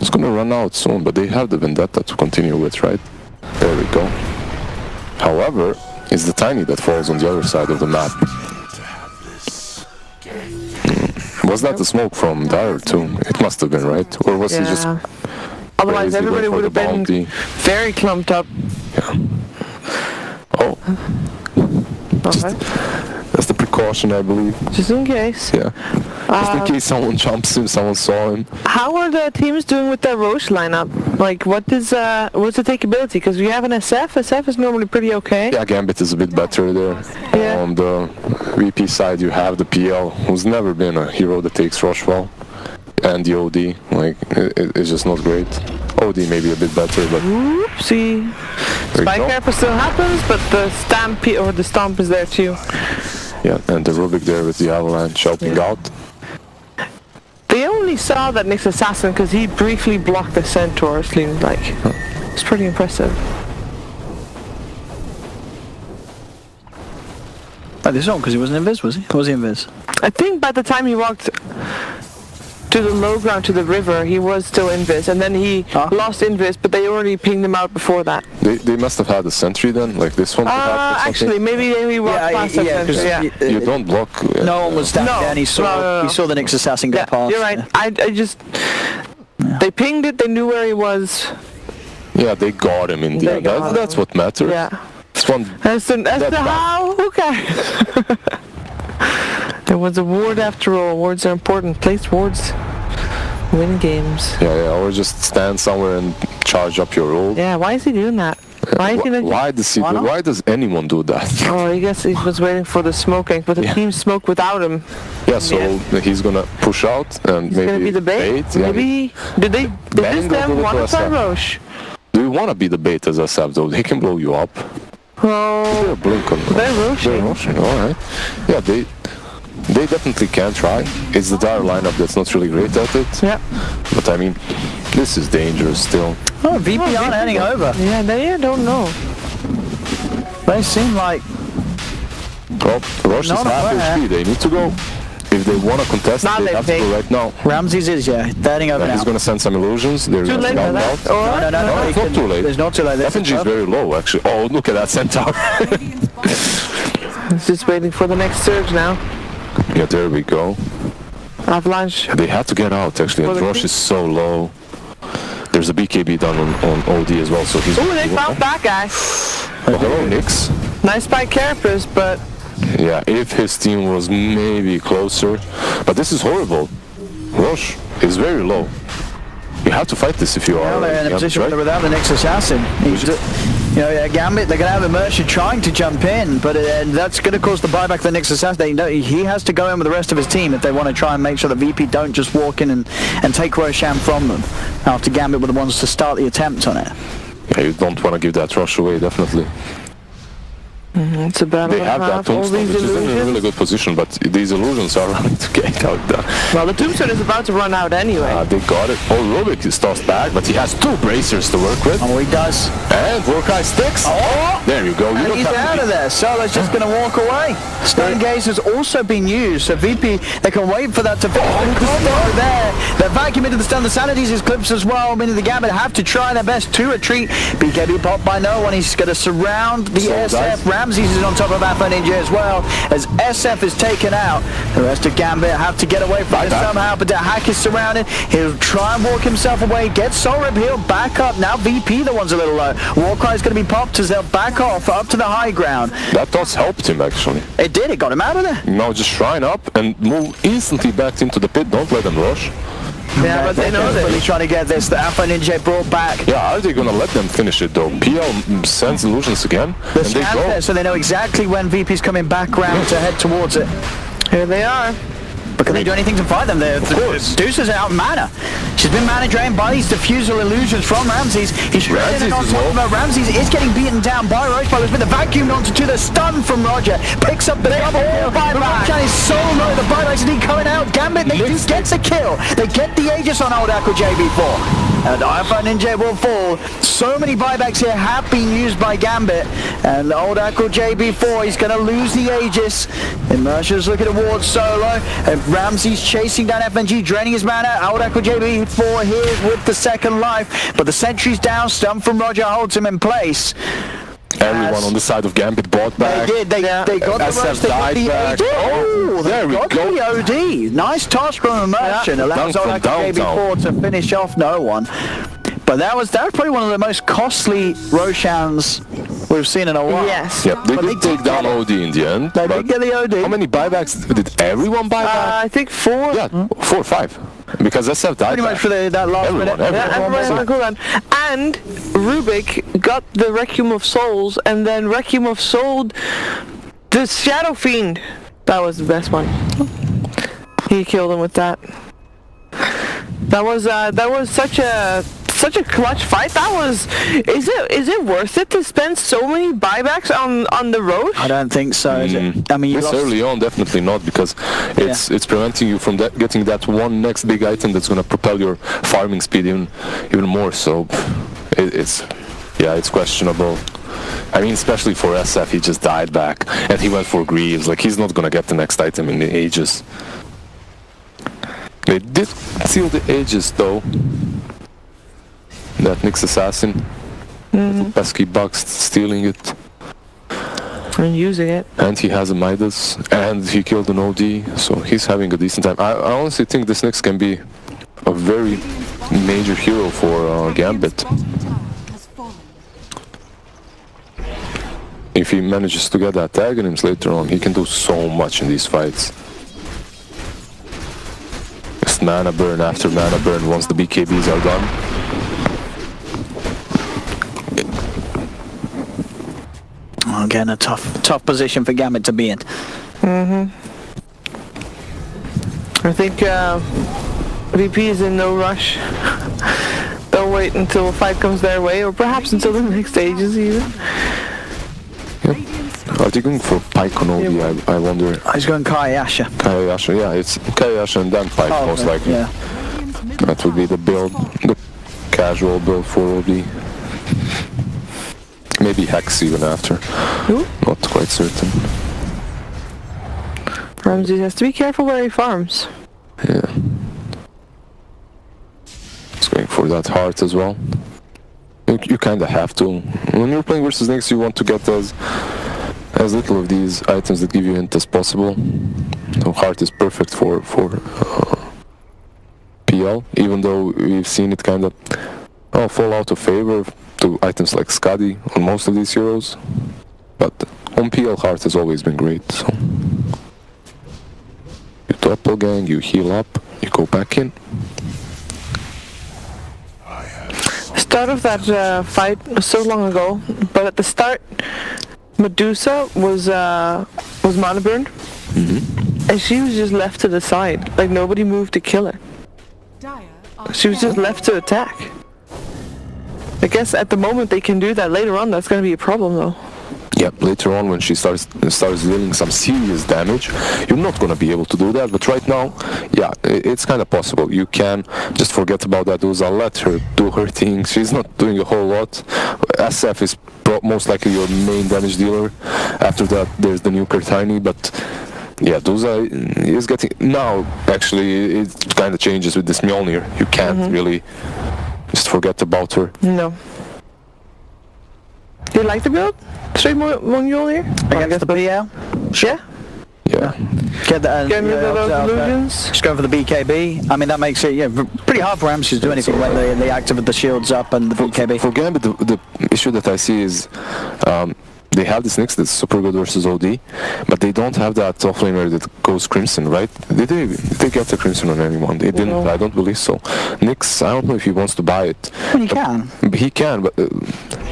it's gonna run out soon, but they have the Vendetta to continue with, right? There we go. However, it's the Tiny that falls on the other side of the map. Was that the smoke from Dire too? It must have been, right? Or was he just Otherwise, crazy everybody going for would the have been bounty? very clumped up. Yeah. Oh, Okay. that's the precaution, I believe. Just in case. Yeah. Just in case someone jumps him, someone saw him. How are the teams doing with their Roche lineup? Like, what's the takeability? Because we have an SF. SF is normally pretty okay. Yeah, Gambit is a bit better there. Yeah. On the VP side, you have the PL, who's never been a hero that takes rush well. And the OD, like, it's just not great. OD maybe a bit better, but Oopsie. There you Spike go. Harper still happens, but the stomp is there too. yeah, and the Rubik there with the Avalanche helping out. They only saw that Nyx Assassin because he briefly blocked the Centaur, it seems like. It's pretty impressive. This one, because he wasn't invis, was he? Or was he invis? I think by the time he walked to the low ground, to the river, he was still invis, and then he lost invis, but they already pinged him out before that. They must have had a sentry then, like this one. perhaps, or something. Actually, maybe he walked past that yeah, sentry, 'cause yeah. You don't block. No one was standing there, and he saw no. he saw the Nyx Assassin go Yeah, past. you're right. I just... They pinged it, they knew where he was. Yeah, they got him in the They end. got him. That's what matters. Yeah. This one. As the bad. how? Who cares? There was a ward after all. Wards are important. Place wards. Win games. Yeah, or just stand somewhere and charge up your ult. Yeah, why is he doing that? Why is he not... Why does anyone do that? Oh, I guess he was waiting for the smoking, but the team smoked without him. Yeah, so he's gonna push out and He's maybe gonna be the bait. Yeah. Maybe... Did this Bang them over the want to cluster. play Roche? Do you want to be the bait as SF though? They can blow you up. Oh, They're blink on. they're Roche. They're rushing, alright. Yeah, they definitely can try. It's the Dire lineup that's not really great at it. Yeah. But I mean, this is dangerous still. Oh, VP aren't heading over. Yeah, they don't know. They seem like Well, Roche is Not half aware. HP. They need to go. If they want to contest, Now they they have to take. go right now. Ramses is, they're heading over Yeah, now. he's gonna send some illusions. They're Too gonna late for round that. out. Or No, it's not too late. There's not too late. There's FNG is very low actually. Oh, look at that centaur. it's just waiting for the next surge now. Yeah, there we go. Avalanche. They had to get out actually, and Well, Roche is so low. There's a BKB done on OD as well, so he's... Oh, they found that guy. Oh, hello, Nyx. Nice by Carapace, but Yeah, if his team was maybe closer. But this is horrible. Roche is very low. You have to fight this if you Well, are. they're in a Gambit, position right? where without the next assassin. Gambit, they're going to have a merchant trying to jump in, but that's going to cause the buyback of the next assassin. He has to go in with the rest of his team if they want to try and make sure that VP don't just walk in and take Roshan from them after Gambit were the ones to start the attempt on it. Yeah, you don't want to give that rush away, definitely. It's a battle They have that all tombstone, these which is in a illusions. really good position, but these illusions are running to get out there. Well, the tombstone is about to run out anyway. They got it. Oh, Rubik is tossed back, but he has 2 bracers to work with. Oh, he does. And Warcraft sticks. Oh! There you go. You And don't he's have to out be- of there. Solo's just going to walk away. Stone Gaze has also been used, so VP, they can wait for that to finish the combo there. They're vacuum into the stun. The Sanities is clips as well, meaning the Gambit have to try their best to retreat. BKB popped by no one. He's going to surround the So SF. Ramses is on top of Alpha Ninja as well, as SF is taken out. The rest of Gambit have to get away from it somehow, but the hack is surrounded. He'll try and walk himself away, get Soul Rip, he'll back up. Now VP, the one's a little low. Warcry is going to be popped as they'll back off up to the high ground. That does helped him, actually. It did, it got him out of there. Now just shrine up and move instantly back into the pit. Don't let them rush. Yeah, but they know Desperately that. trying to get this. The Alpha Ninja brought back. Yeah, are they gonna let them finish it though? PL sends illusions again, The and they scan go. there, so they know exactly when VP's coming back round to head towards it. Here they are. But can they do anything to fight them? course. Deuce's out of mana. She's been mana drained by these diffusal illusions from Ramses. He's shredded Ramses on is top low. of her. Ramses is getting beaten down by Roche, but there's been the vacuumed onto to the stun from Roger. Picks up the double buyback. Roshan is so low. The buybacks indeed coming out. Gambit, they do get the kill. They get the Aegis on old Aqua JB4. And Alpha Ninja will fall. So many buybacks here have been used by Gambit. And the old Aqua JB4, he's going to lose the Aegis. Immersion's looking towards Solo. And Ramsey's chasing down FNG, draining his mana. Old Aqua JB4 here with the second life. But the sentry's down. Stun from Roger holds him in place. Everyone on the side of Gambit bought back. They did. They got the SF rush. They got died the back. AD. Oh, They there we got go. the OD. Nice toss from Immersion. Allows Down old from Aqua JB4 to finish off no one. But that was probably one of the most costly Roshans we've seen in a while. Yes. Yep, they But did they take did down get it. OD in the end. They but did get the OD. how many buybacks did everyone buy back? I think 4. Yeah, 4 or 5. Because SF died Pretty much back. for that last Everyone, minute. everyone. Yeah, everybody's on cooldown. And Rubik got the Requiem of Souls, and then Requiem of Soul, the Shadow Fiend. That was the best one. He killed him with that. That was such a clutch fight. That was. Is it worth it to spend so many buybacks on the Roche? I don't think so. Is it? I mean, you This lost. early on, definitely not, because it's preventing you from getting that one next big item that's going to propel your farming speed even more. So it's questionable. I mean, especially for SF, he just died back and he went for Greaves. Like, he's not going to get the next item in the Aegis. They did seal the Aegis though. That Nyx assassin. Little pesky bugs stealing it. And using it. And he has a Midas, and he killed an OD, so he's having a decent time. I honestly think this Nyx can be a very major hero for Gambit. If he manages to get that tag on him later on, he can do so much in these fights. Just mana burn after mana burn once the BKBs are done. Again, a tough position for Gambit to be in. I think VP is in no rush. They'll wait until a fight comes their way, or perhaps until the next stages even. Are they going for Pike on OD? I wonder. He's going Kayasha. Kayasha, yeah, it's Kayasha and then Pike Oh, most okay, likely. yeah. That would be the build, the casual build for OD. Maybe Hex even after. Who? Not quite certain. Ramses has to be careful where he farms. Yeah. He's going for that heart as well. You kind of have to. When you're playing versus Nyx, you want to get as little of these items that give you hint as possible. So heart is perfect for PL, even though we've seen it kind of fall out of favor to items like Skadi on most of these heroes. But On PL, Heart has always been great. So you doppelgang, you heal up, you go back in. Start of that fight was so long ago, but at the start, Medusa was mana burned, and she was just left to the side. Like nobody moved to kill her. She was just left to attack. I guess at the moment they can do that. Later on, that's going to be a problem though. Yep, later on when she starts dealing some serious damage, you're not going to be able to do that. But right now, yeah, it's kind of possible. You can just forget about that. I'll let her do her thing. She's not doing a whole lot. SF is most likely your main damage dealer. After that, there's the new Tiny, but yeah, Duza is getting... Now, actually, it kind of changes with this Mjolnir. You can't really just forget about her. No. Do you like the build? Straight Mjolnir? Against the PL? Yeah. Yeah. Get that. Get rid of those illusions. Just go for the BKB. I mean, that makes it pretty hard for Ramses to do anything when they activate the shields up and the BKB. For Gambit, the issue that I see is they have this Nyx that's super good versus OD, but they don't have that offlaner that goes Crimson, right? Did they get the Crimson on anyone? They didn't. No. I don't believe so. Nyx, I don't know if he wants to buy it. Well, you can. He can, but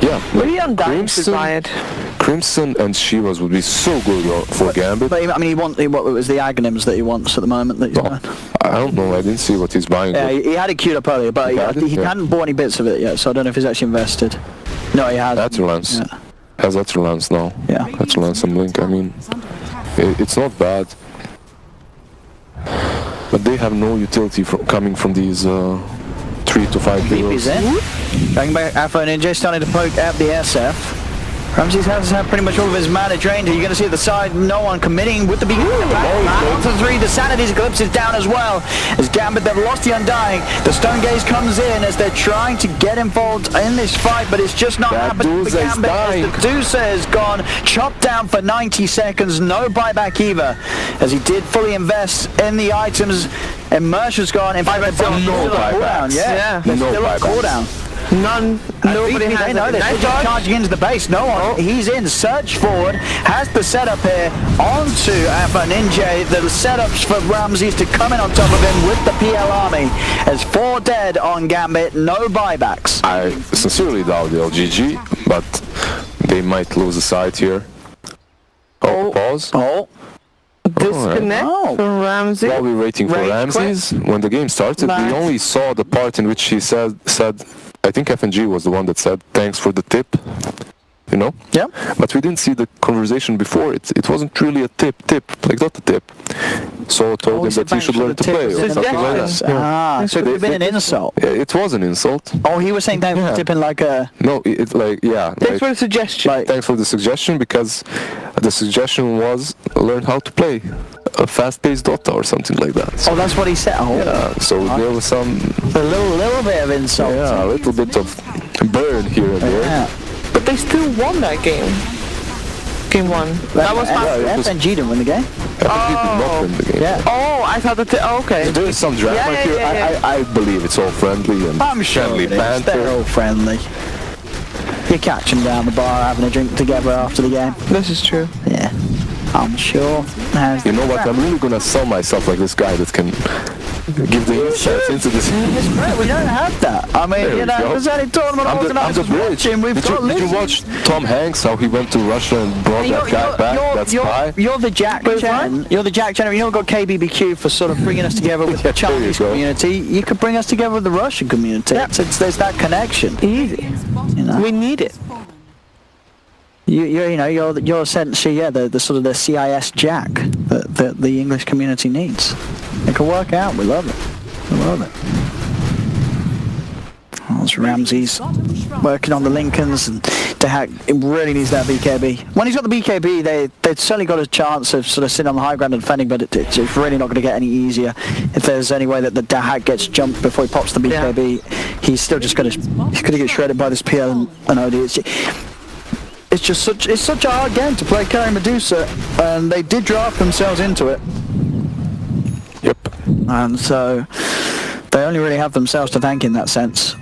yeah. Maybe Undying should buy it. Crimson and Shivas would be so good for Gambit. But I mean, what was the Aghanims that he wants at the moment? That he's buying? I don't know. I didn't see what he's buying. Yeah, he had it queued up earlier, but he hadn't bought any bits of it yet, so I don't know if he's actually invested. No, he has. Atrilance. Yeah. Has Atrilance now. Yeah. Atrilance and Blink. I mean, it's not bad. But they have no utility coming from these 3 to 5 He's heroes. in. Going back, Afro Ninja starting to poke at the SF. Ramses has had pretty much all of his mana drained. You're going to see at the side, no one committing with the beginning. On to 3, the Sanity's Eclipse is down as well. As Gambit, they've lost the Undying. The Stone Gaze comes in as they're trying to get involved in this fight, but it's just not happening for Gambit. As the Dusa is gone, chopped down for 90 seconds, no buyback either. As he did fully invest in the items. Immersion's gone. In fact, they're still no on cooldown. Yeah, they're still on cooldown. None. Nobody has they know it. they're Night still dodge. charging into the base. No one. He's in. Search forward. Has the setup here onto Alpha Ninja. The setups for Ramses to come in on top of him with the PL army. As 4 dead on Gambit. No buybacks. I sincerely doubt they'll GG, but they might lose a side here. Oh, pause. Oh. Disconnect from Ramsey. While we're waiting for Ramses, when the game started, we only saw the part in which he said, I think FNG was the one that said, thanks for the tip, you know? Yeah. But we didn't see the conversation before. It wasn't really a tip, like not a tip. So told him that he should learn to play or something like that. Ah, so it would have been an insult. Yeah, it was an insult. Oh, he was saying thanks for tipping like a... No, it's like, yeah. Thanks for the suggestion. Thanks for the suggestion, because the suggestion was learn how to play a fast-paced Dota or something like that. So, Oh, that's what he said. Oh, yeah, so there was some... a little bit of insult. Yeah, a little bit of burn here and there. Yeah. But they still won that game. Game 1. That was my... FNG didn't win the game. FNG did not win the game. Yeah. Oh, I thought that... okay. There is some drama Yeah, here. yeah. I believe it's all friendly and I'm sure friendly it is. They're banter. all friendly. You catch them down the bar having a drink together after the game. This is true. Yeah, I'm sure. You know what? I'm really gonna sell myself like this guy that can give the insights into this. It's great. We don't have that. I mean, There you we know, go. there's any tournament I'm the organisers bridge. watching. We've got Did you watch Tom Hanks, how he went to Russia and brought that guy back, that spy? You're the Jack Chen. You're the Jack Chen. You know, got KBBQ for sort of bringing us together with the Yeah, there you Chinese go. community. You could bring us together with the Russian community. Yeah. There's that connection. Easy. You know, We need it. you're essentially the sort of the CIS Jack that the English community needs. It can work out. We love it. We love it. That's Ramses working on the Lincolns, and Dahak really needs that BKB. When he's got the BKB, they've certainly got a chance of sort of sitting on the high ground and defending, but it's really not going to get any easier. If there's any way that the Dahak gets jumped before he pops the BKB, he's still just going to get shredded by this PL and OD. It's just such a hard game to play carry Medusa, and they did draft themselves into it. Yep. And so they only really have themselves to thank in that sense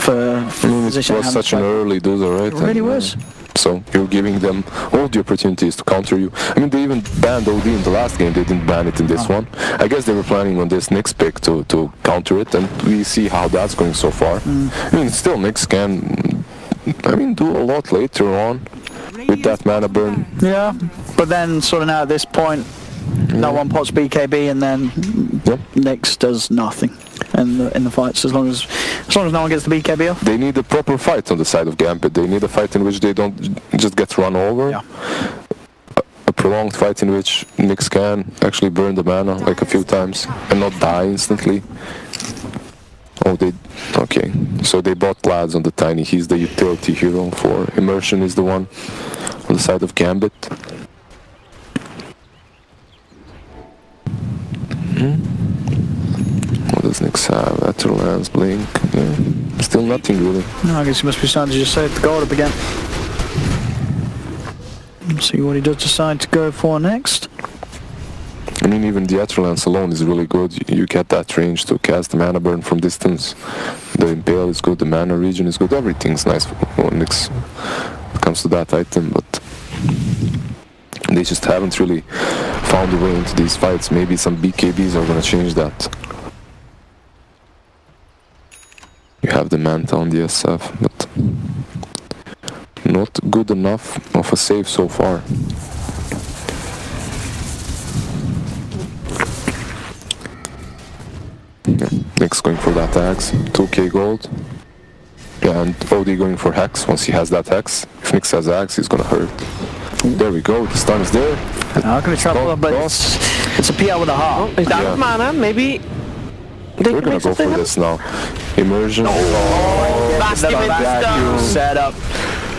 for the It position. was such an early dozer, right? It really And, was. So you're giving them all the opportunities to counter you. I mean, they even banned OD in the last game. They didn't ban it in this one. I guess they were planning on this next pick to counter it, and we see how that's going so far. I mean, still Nyx can, I mean, do a lot later on with that mana burn. Yeah, but then sort of now at this point, no one pots BKB, and then Nyx does nothing in the fights as long as no one gets the BKB off. They need a proper fight on the side of Gambit. They need a fight in which they don't just get run over. Yeah. A prolonged fight in which Nyx can actually burn the mana like a few times and not die instantly. Oh, okay. So they bought Glads on the Tiny. He's the utility hero for Immersion is the one on the side of Gambit. What does Nyx have? Atterlands, Blink. Yeah. Still nothing really. No, I guess he must be starting to just save the gold up again. Let's see what he does decide to go for next. I mean, even the Atterlands alone is really good. You get that range to cast the mana burn from distance. The Impale is good, the mana region is good, everything's nice when Nyx comes to that item, but they just haven't really found a way into these fights. Maybe some BKBs are gonna change that. You have the Manta on the SF, but not good enough of a save so far. Yeah, Nyx going for that axe, 2k gold. Yeah, and OD going for Hex once he has that Hex. If Nyx has axe, he's gonna hurt. There we go, the stun is there. Not going to trouble, but it's a PR with a heart. He's out of mana, maybe they We're can gonna make go for something this now. Immersion. Basket with the stun. Set up.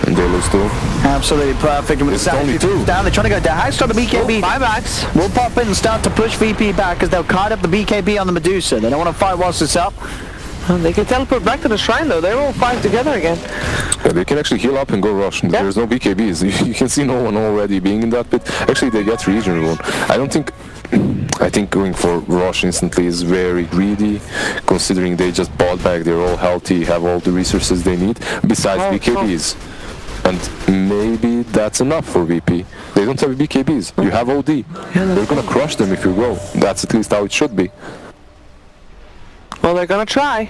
And they lose too. Absolutely perfect. And with It's the only two. down, they're trying to go down. Hag's got the BKB. Buybacks. We'll pop in and start to push VP back because they'll kite up the BKB on the Medusa. They don't want to fight whilst it's up. They can teleport back to the shrine though. They're all 5 together again. Yeah, they can actually heal up and go rush. There's no BKBs. You can see no one already being in that pit. Actually, they get region rune. I think going for rush instantly is very greedy, considering they just bought back. They're all healthy, have all the resources they need, besides BKBs. And maybe that's enough for VP. They don't have BKBs. You have OD. They're gonna crush them if you go. That's at least how it should be. Well, they're gonna try.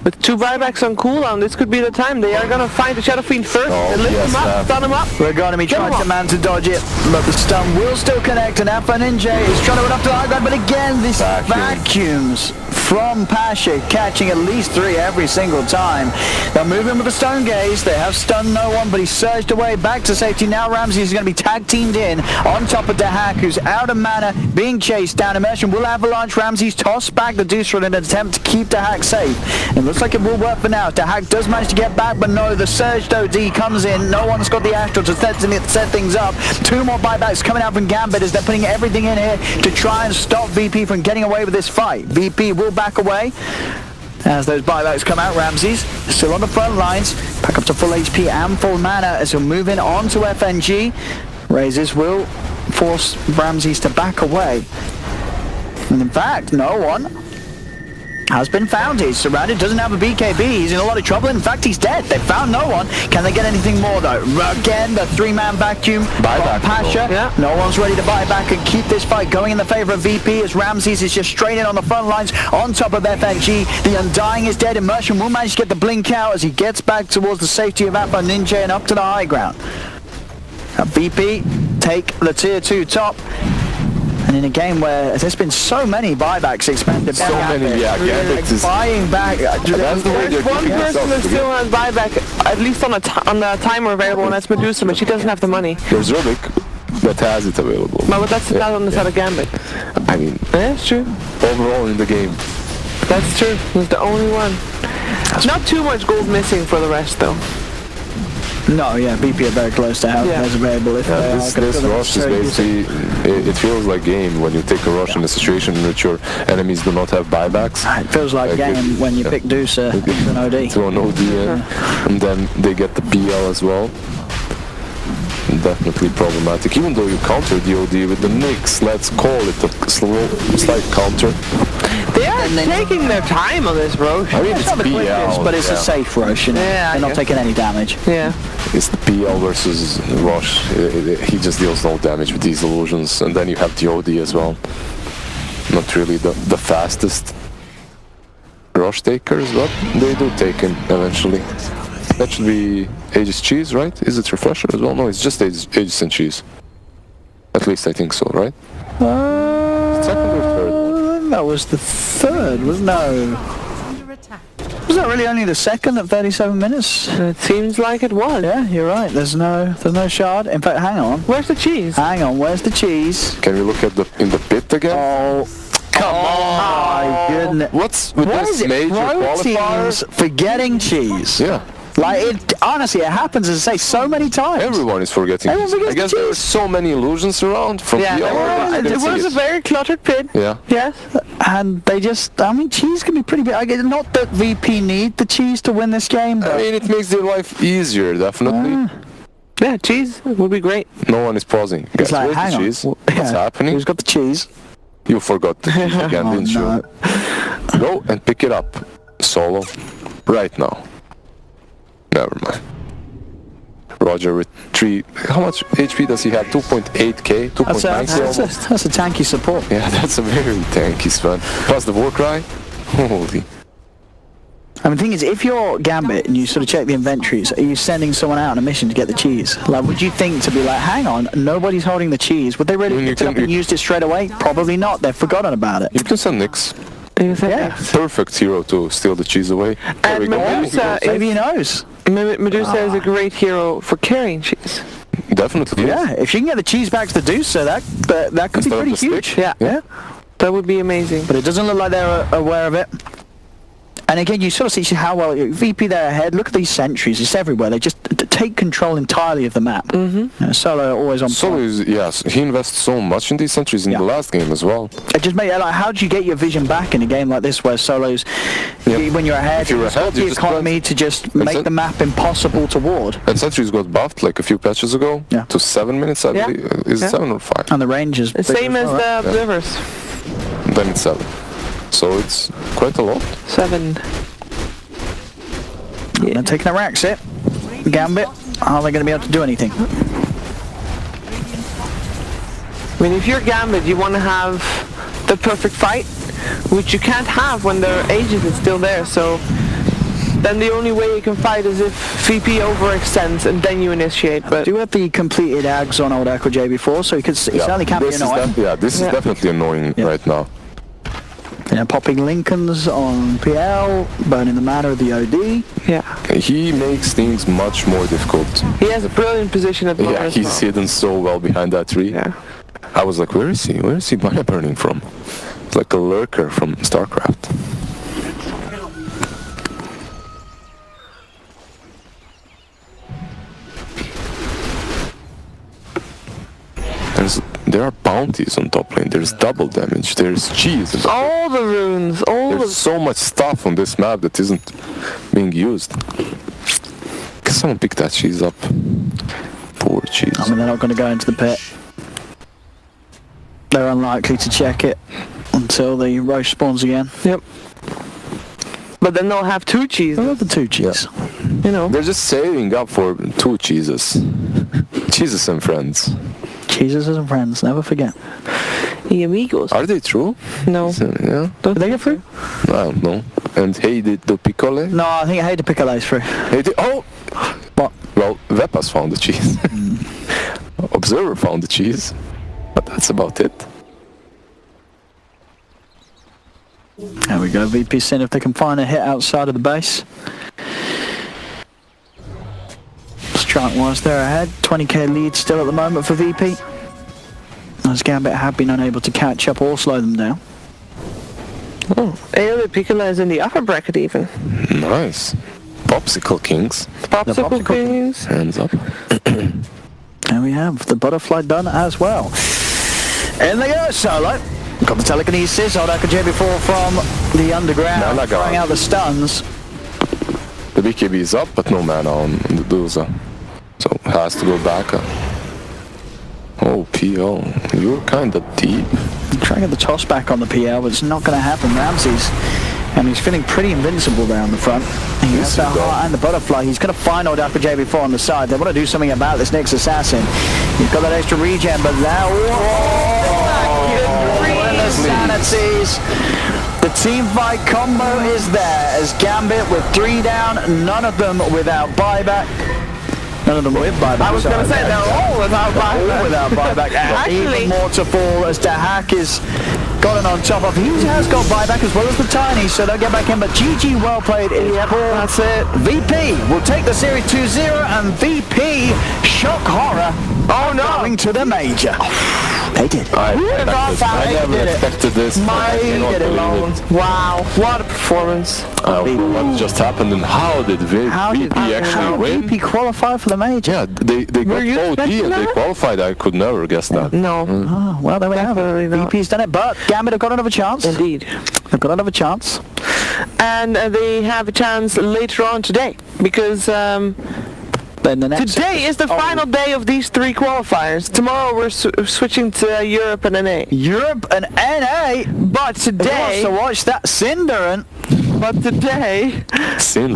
With 2 buybacks on cooldown, this could be the time. They are gonna find the Shadow Fiend first. They lift him up, stun him up. We're going to be trying to man to dodge it, but the stun will still connect, and Alpha Ninja is trying to run up to the high ground, but again, this vacuums from Pasha, catching at least 3 every single time. They'll move in with the Stone Gaze. They have stunned no one, but he's surged away back to safety. Now Ramsey is going to be tag teamed in on top of Dahak, who's out of mana, being chased down. Immersion will avalanche. Ramsey's tossed back the Deucer in an attempt to keep Dahak safe. It looks like it will work for now. Dahak does manage to get back, but no, the surged OD comes in. No one's got the Astral to set things up. 2 more buybacks coming out from Gambit as they're putting everything in here to try and stop VP from getting away with this fight. VP will back away as those buybacks come out. Ramsey's still on the front lines, back up to full HP and full mana as he'll move in onto FNG. Razors will force Ramsey's to back away. And in fact, no one has been found. He's surrounded, doesn't have a BKB, he's in a lot of trouble. In fact, he's dead. They found no one. Can they get anything more though? Again, the 3-man vacuum from Pasha. Yeah. No one's ready to buy back and keep this fight going in the favor of VP as Ramses is just straight in on the front lines on top of FNG. The Undying is dead. Immersion will manage to get the blink out as he gets back towards the safety of Alpha Ninja and up to the high ground. VP take the tier 2 top. And in a game where there's been so many buybacks expended, So many, Gambit is buying back. That's the way There's they're one keeping person that themselves still has buyback, at least on the timer available, and that's Medusa, but she doesn't have the money. There's Rubik that has it available. But that's not on the side of Gambit. I mean, Yeah, that's true. overall in the game. That's true. He's the only one. Not too much gold missing for the rest, though. No, yeah, VP are very close to having those available. If they This are, rush is basically, it feels like game when you take a rush in a situation in which your enemies do not have buybacks. It feels like game when you pick Deucer with an OD. Throw an OD in, and then they get the PL as well. definitely problematic. Even though you counter the OD with the Knicks, let's call it a slight counter. They are taking their time on this, bro. I mean, it's not the BL, quickest, but it's a safe rush, and Yeah, they're not taking any damage. Yeah. It's the PL versus Rush. He just deals no damage with these illusions, and then you have the OD as well. Not really the fastest Rush takers, but they do take him eventually. That should be Aegis Cheese, right? Is it Refresher as well? No, it's just Aegis and Cheese. At least I think so, right? Second or third? That was the third, wasn't no? Was that really only the second at 37 minutes? It seems like it was. Yeah, you're right. There's no shard. In fact, hang on. Where's the cheese? Hang on. Where's the cheese? Can we look at in the pit again? Oh, come on! My goodness. What's with What this is it? major Pro teams qualifier? forgetting cheese. Yeah. Like, honestly, it happens, as I say, so many times. Everyone is forgetting. Everyone this. forgets I guess the there are cheese. so many illusions around from Yeah, the it was a very cluttered pit. Yeah. Yes. And they just, I mean, cheese can be pretty big. I get not that VP need the cheese to win this game, I but mean, it makes their life easier, definitely. Yeah, cheese would be great. No one is pausing. Guys, it's like, where's hang the on. cheese? Yeah. What's happening? Who's got the cheese? You forgot the cheese again, Oh, didn't no. you? Go and pick it up. Solo. Right now. Never mind. Roger with 3... How much HP does he have? 2.8k? 2.9k almost? That's a tanky support. Yeah, that's a very tanky Sven. Plus the war cry. Holy. I mean, the thing is, if you're Gambit and you sort of check the inventories, are you sending someone out on a mission to get the cheese? Like, would you think to be like, hang on, nobody's holding the cheese? Would they really pick it up and used it straight away? Probably not. They've forgotten about it. You can send Nyx. Yeah. Perfect hero to steal the cheese away. There we go. Medusa, Maybe he knows. Medusa is a great hero for carrying cheese. Definitely. Yeah, if you can get the cheese back to the Deucer, that could be Instead of pretty the huge. stick. Yeah. Yeah. That would be amazing. But it doesn't look like they're aware of it. And again, you sort of see how well VP there ahead. Look at these sentries; it's everywhere. They just take control entirely of the map. Solo always on. Solo is, yes, he invests so much in these sentries in the last game as well. It just made like, how do you get your vision back in a game like this where Solo's when you're ahead? If you're it's ahead, got the you just economy to just make the map impossible to ward. And sentries got buffed like a few patches ago to 7 minutes. I believe. Is it 7 or 5? And the range is Same as the observers. Then it's 7. So it's quite a lot. 7. They're taking a rack set. Gambit, are they going to be able to do anything? I mean, if you're Gambit, you want to have the perfect fight, which you can't have when their Aegis is still there, so then the only way you can fight is if VP overextends and then you initiate, but... Do you have the completed ags on old Echo J before, so it certainly can be annoying. This is definitely annoying right now. Popping Lincolns on PL, burning the mana of the OD. Yeah. He makes things much more difficult. He has a brilliant position at the moment. Yeah, he's hidden so well behind that tree. Yeah. I was like, where is he? Where is he mana burning from? It's like a lurker from StarCraft. There are bounties on top lane. There's double damage. There's cheese. All the runes. There's so much stuff on this map that isn't being used. Can someone pick that cheese up? Poor cheese. I mean, they're not going to go into the pit. They're unlikely to check it until the Roche spawns again. Yep. But then they'll have 2 cheeses. They'll have the 2 cheese. You know. They're just saving up for 2 cheeses. Cheeses and friends. Cheeses and friends, never forget. The amigos. Are they true? No. Yeah. Did they get through? I don't know. And hey, did the piccole? No, I think I hate to pick a lace through. Hey, oh! What? Well, Vepas found the cheese. Observer found the cheese. But that's about it. There we go, VP seeing if they can find a hit outside of the base. Strike-wise, they're ahead. 20k lead still at the moment for VP. As Gambit have been unable to catch up or slow them down. Oh, AoE Piccola is in the upper bracket even. Nice. Popsicle Kings. Popsicle Kings. Hands up. There we have the butterfly done as well. In they go, Solo. Got the telekinesis, old Echo J before from the underground, throwing out the stuns. The BKB is up, but no mana on the Dusa. So has to go back. Oh, PL, you're kind of deep. Trying to get the toss back on the PL, but it's not going to happen. Ramsey's, and he's feeling pretty invincible there on the front. He has the heart and the butterfly. He's going to find old Apple JB4 on the side. They want to do something about this Nyx assassin. He's got that extra regen, but now the sanities. The team fight combo is there as Gambit with 3 down, none of them without buyback. None of them with buyback. I was going to say they're all without buyback. All without buyback. Actually, even more to fall as Dahak is gotten on top of. He has got buyback as well as the Tiny, so they'll get back in. But GG, well played. that's it. VP will take the series 2-0, and VP shock horror. Oh no! Going to the major. They did. I never expected this. My cannot believe it. Wow, what a performance. What just happened and how did VP actually win? VP qualify for the major? Yeah, they Were you got OD expecting and they that? qualified. I could never guess that. No. Oh, well, there we have Definitely it. not. VP's done it, but Gambit have got another chance. Indeed. They've got another chance. And they have a chance later on today because Then the next today is the final day of these 3 qualifiers. Tomorrow we're switching to Europe and NA. Europe and NA. But today, So watch that Cinder and but today, Sin.